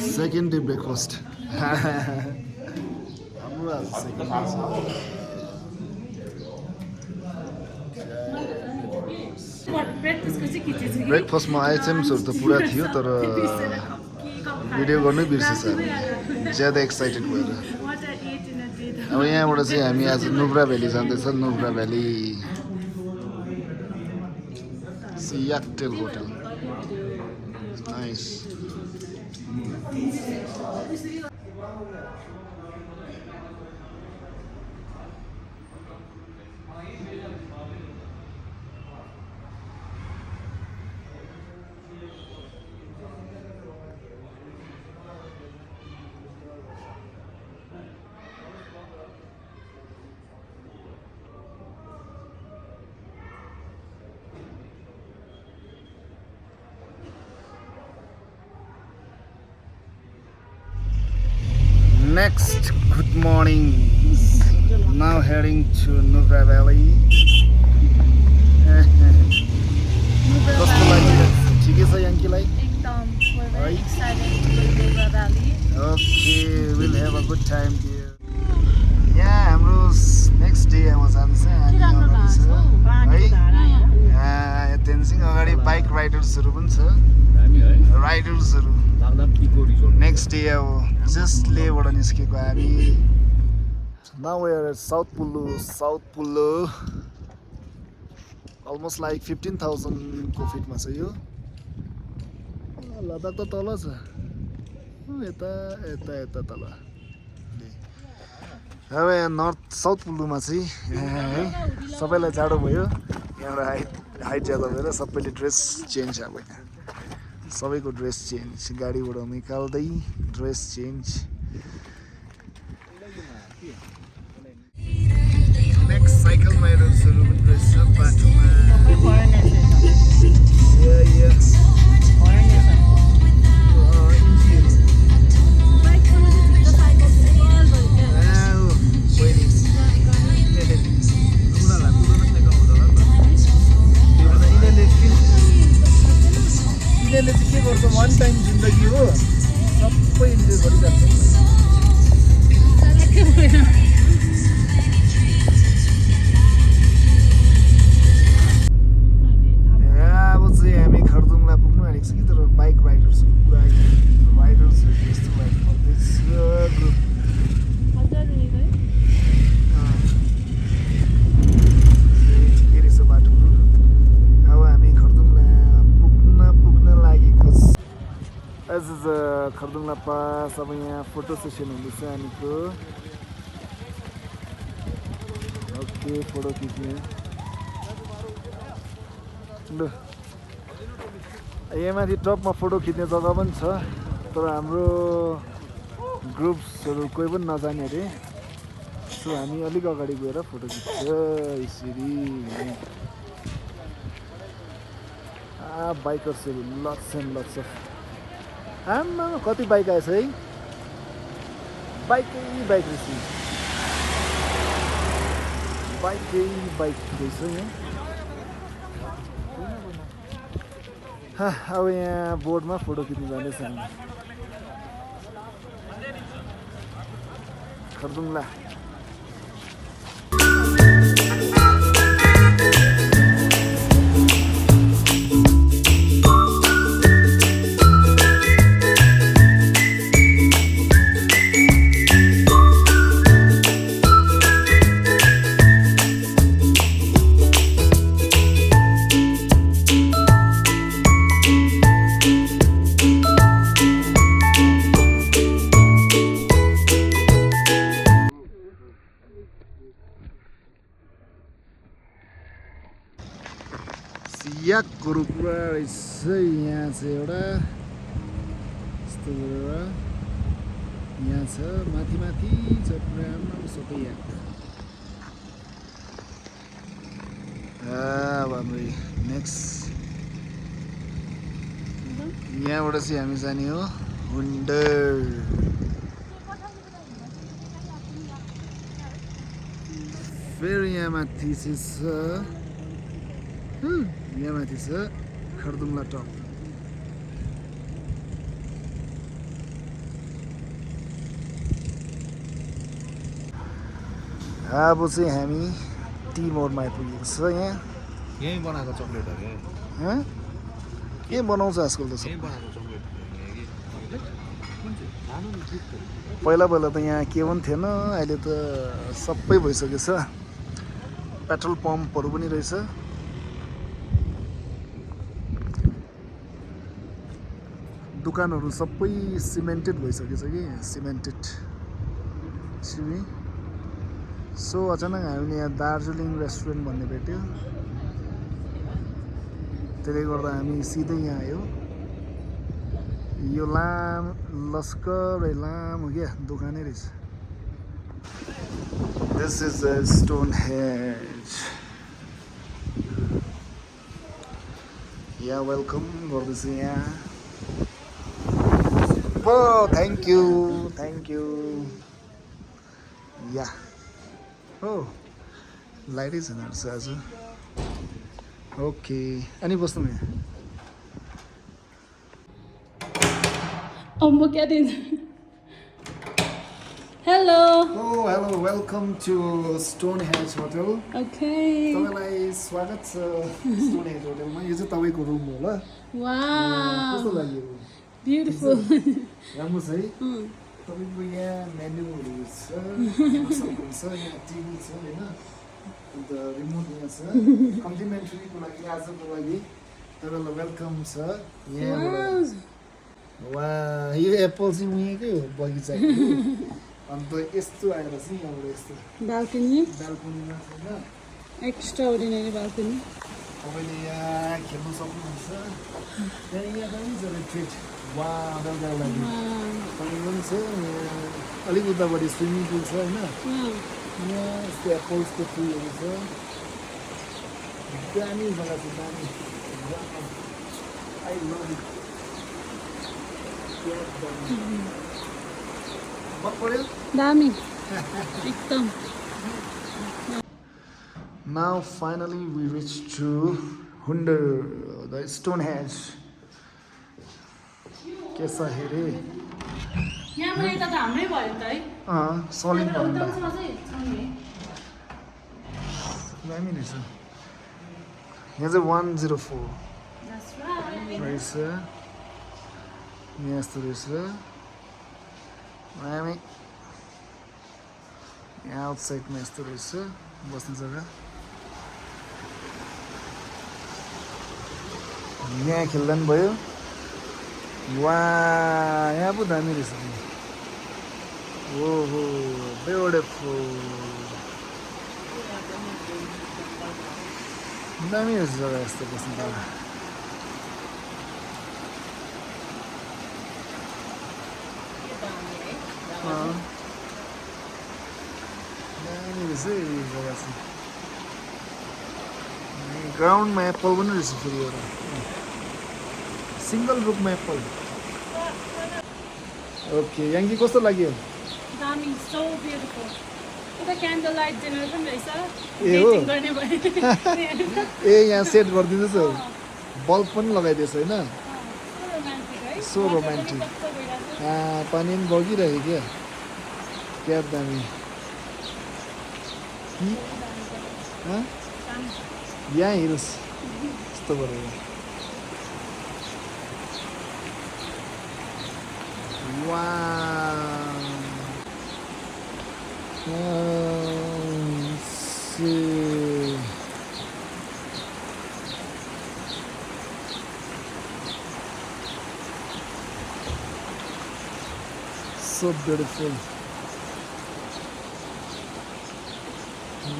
Second day breakfast हाम्रो आज second day ब्रेकफास्टमा आइटेम्सहरू त पुरा थियो तर भिडियो गर्नै बिर्सेछ ज्यादा एक्साइटेड भएर अब यहाँबाट चाहिँ हामी आज नुब्रा भ्याली जाँदैछ नुब्रा भ्याली सियाक्टेल hotel nice Next, good morning. Now heading to Nubra Valley. कस्तो लाग्यो ठिकै छ याङ्कीलाई एकदम very excited to go to Nubra Valley. Okay, we'll have a good time there. यहाँ हाम्रो नेक्स्ट डे अब जान्छ है तेन्जिङ अगाडि बाइक राइडर्सहरू पनि छ राइडर्सहरू नेक्स्ट डे अब जस्ट लेबाट निस्केको हामी now we are south Pullu almost like 15,000 को फिटमा छ यो लद्दाख त तल छ यता यता यता तल अब यहाँ नर्थ साउथ पुल्लोमा चाहिँ है सबैलाई जाडो भयो यहाँबाट हाइट ज्यादा भएर सबैले ड्रेस चेन्ज अब यहाँ सबैको ड्रेस चेन्ज गाडीबाट निकाल्दै ड्रेस चेन्ज नेक्स्ट साइकल राइडर्सहरू पनि रहेछ बाटोमा यिनीहरूले चाहिँ के गर्छ वान टाइम जिन्दगी हो सबै इन्जोय गरिरहेको अब चाहिँ हामी खरदुङला पुग्नु आँटेको छ कि तर बाइक राइडर्सहरू पुरा राइडर्सहरू यस्तो बाइक पर्दैछ ग्रुप ठिकै रहेछ बाटोहरू अब हामी खरदुङला पुग्न लागेको छ एज इज खरदुङला पास अब यहाँ फोटो सेसन हुँदैछ हामीको ओके फोटो खिच्ने ल यहाँ माथि टपमा फोटो खिच्ने जग्गा पनि छ तर हाम्रो ग्रुप्सहरू कोही पनि नजाने अरे सो हामी अलिक अगाडि गएर फोटो खिच्छ यसरी बाइकर्सहरू लट्स एन्ड लट्स अफ आमा कति बाइक आएछ है बाइकै बाइक रहेछ बाइकै बाइक रहेछ यहाँ अब यहाँ बोर्डमा फोटो खिच्नु जाँदैछ हामी खरदुङला याकहरू पुरा रहेछ यहाँ चाहिँ एउटा यस्तो गरेर यहाँ छ माथि माथि छ पुरा सबै याक अब हाम्रो नेक्स्ट यहाँबाट चाहिँ हामी जाने हो हुन्डर फेरि यहाँ माथि चाहिँ छ यहाँ माथि छ खरदुङला टप अब चाहिँ हामी टी मोडमा आइपुगेको छ यहाँ यहीँ बनाएको चक्लेटहरू हँ? के बनाउँछ आजकल त सब यहीँ बनाएको चक्लेट पहिला पहिला त यहाँ के पनि थिएन अहिले त सबै भइसकेछ पेट्रोल पम्पहरू पनि रहेछ दोकानहरू सबै सिमेन्टेड भइसकेछ कि सिमेन्टेड सिमी सो अचानक हामीले यहाँ दार्जिलिङ रेस्टुरेन्ट भन्ने भेट्यो त्यसले गर्दा हामी सिधै यहाँ आयो यो लस्करै लामो क्या दोकानै रहेछ this is the stone has यहाँ वेलकम गर्दैछु यहाँ थ्याङ्क यू या हो लाइटै छैन रहेछ आज ओके अनि बस्नु यहाँ म क्या दिन्छु hello hello welcome to Stone Hedge hotel okay तपाईँलाई स्वागत छ स्टोन हेज होटलमा यो चाहिँ तपाईँको रुम हो ल कस्तो लाग्यो ब्युटिफुल राम्रो छ है तपाईँको यहाँ मेन्युहरू छ छ यहाँ टिभी छ होइन अन्त रिमोट यहाँ छ कम्प्लिमेन्ट्रीको लागि आजको लागि तपाईँलाई वेलकम छ यहाँबाट वा यो एप्पल चाहिँ उहीँकै हो बगैँचाको अन्त यस्तो आएर चाहिँ यहाँबाट यस्तो बाल्कनीमा छैन एक्स्ट्रा अर्डिनरी बाल्कनी तपाईँले यहाँ खेल्नु सक्नुहुन्छ यहाँ पनि छ रिट्रिट वा बेलुकाको लागि तपाईँको पनि छ यहाँ अलिक उतापट्टि स्विमिङ पुल छ होइन यहाँ यस्तो एप्पल्सको ट्रीहरू छ दामी जग्गा छ दामी आई लभ इट दामी एकदम Now finally we reached to Hunter, the Stonehenge. के छ हेरे यहाँबाट यता त हाम्रै भयो त है सलिड भन्दा उत्तमसँग चाहिँ छ नि दामी रहेछ यहाँ चाहिँ 104 That's right. रहेछ यहाँ यस्तो रहेछ दामी यहाँ आउटसाइडमा यस्तो रहेछ बस्ने जग्गा यहाँ खेल्दा पनि भयो वा यहाँ पो दामी रहेछ ओहो ब्युटिफुल दामी रहेछ जग्गा यस्तो बस्ने जग्गा दामी रहेछ यो जग्गा चाहिँ ग्राउन्डमा एप्पल पनि रहेछ फेरि एउटा सिङ्गल रुखमा एप्पल ओके याङ्की कस्तो लाग्यो दामी so beautiful. उता क्यान्डल लाइट डिनर पनि रहेछ ए हो डेटिङ गर्ने भयो ए यहाँ सेट गरिदिँदैछ बल्ब पनि लगाइदिएछ होइन सो रोमान्टिक पानी पनि बगिरहेको क्या क्या दामी यहाँ हिल्स यस्तो गरेर So beautiful.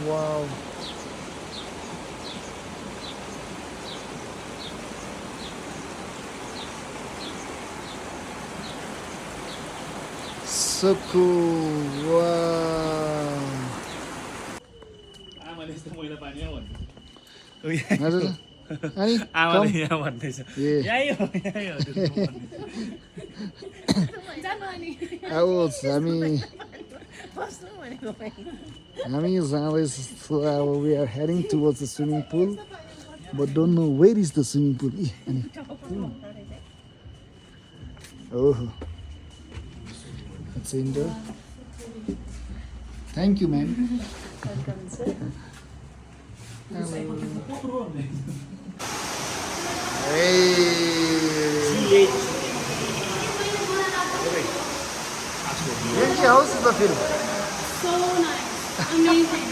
Wow. So cool. Wow. आमाले यस्तो मैला पानी हो भन्दै हजुर अनि आमाले यहाँ भन्दैछ ए यही हो आओस् हामी जाँदैछौँ अब we are heading towards the swimming pool but don't know where is the swimming pool oh it's indoor thank you man Welcome, sir. Hey. Yankee, how's the film? So nice. Amazing.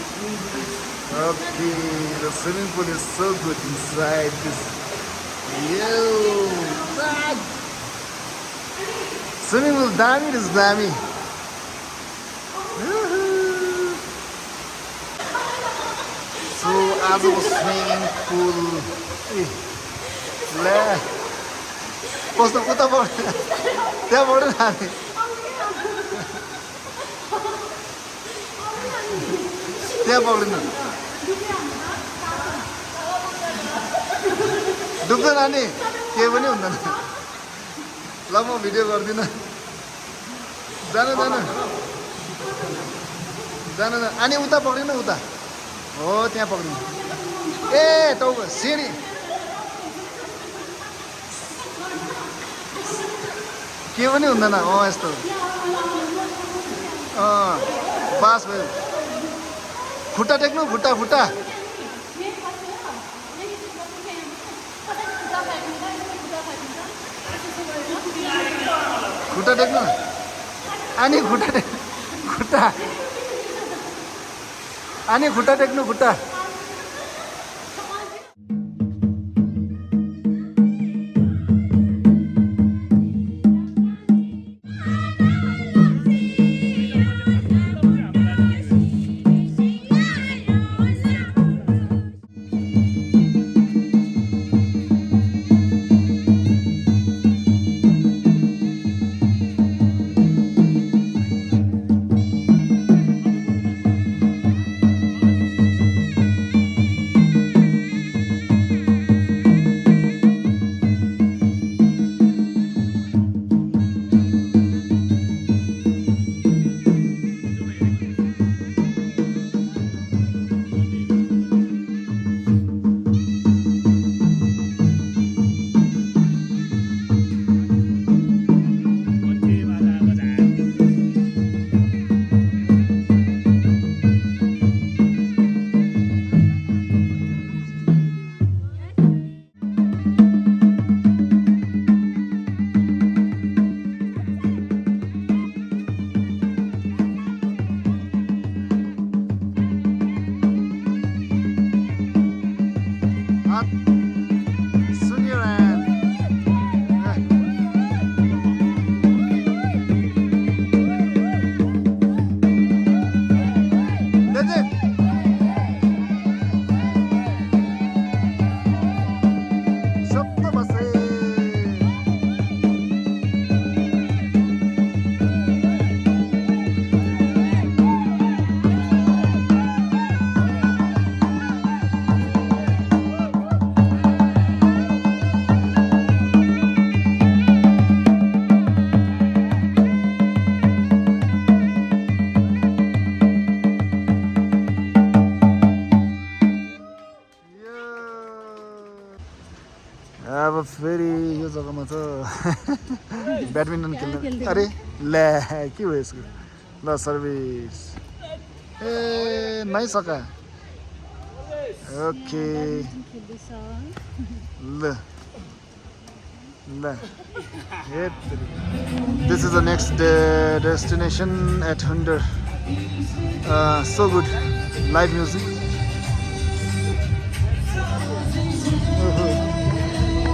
Okay, the swimming pool is so good inside this. Yo, swimming pool दामी is दामी. So आज वो swimming pool. ले, पस्नु उता पढ, त्यहाँ पढ न हामी. त्यहाँ पक्रिनु डुब्छ नानी केही पनि हुँदैन ल म भिडियो गर्दिनँ जानु जानु जानु अनि उता पक्रिनु उता हो त्यहाँ पक्रिनु ए टाउको सिँढी के पनि हुँदैन यस्तो पास भयो खुट्टा टेक्नु खुट्टा खुट्टा खुट्टा टेक्नु अनि खुट्टा अनि खुट्टा टेक्नु खुट्टा अब फेरि यो जग्गामा त ब्याडमिन्टन खेल्न अरे ल्या के भयो यसको ल सर्भिस ए नै सका ओके ल ल this is the next destination at Hunder so good live music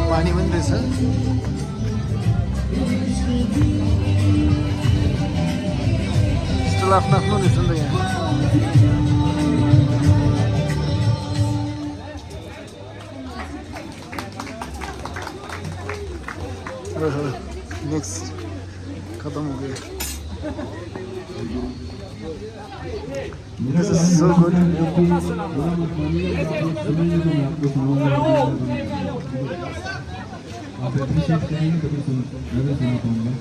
पानी पनि रहेछ स्टिल आफ्नो आफ्नो रहेछ नि त यहाँ नेक्स्ट खत्म हो गया This is so good. आप अप्रिशिएट करेंगे तभी मैं सुन पाऊंगा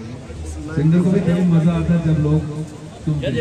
सिंगर को भी तभी मजा आता है जब लोग सुनते हैं।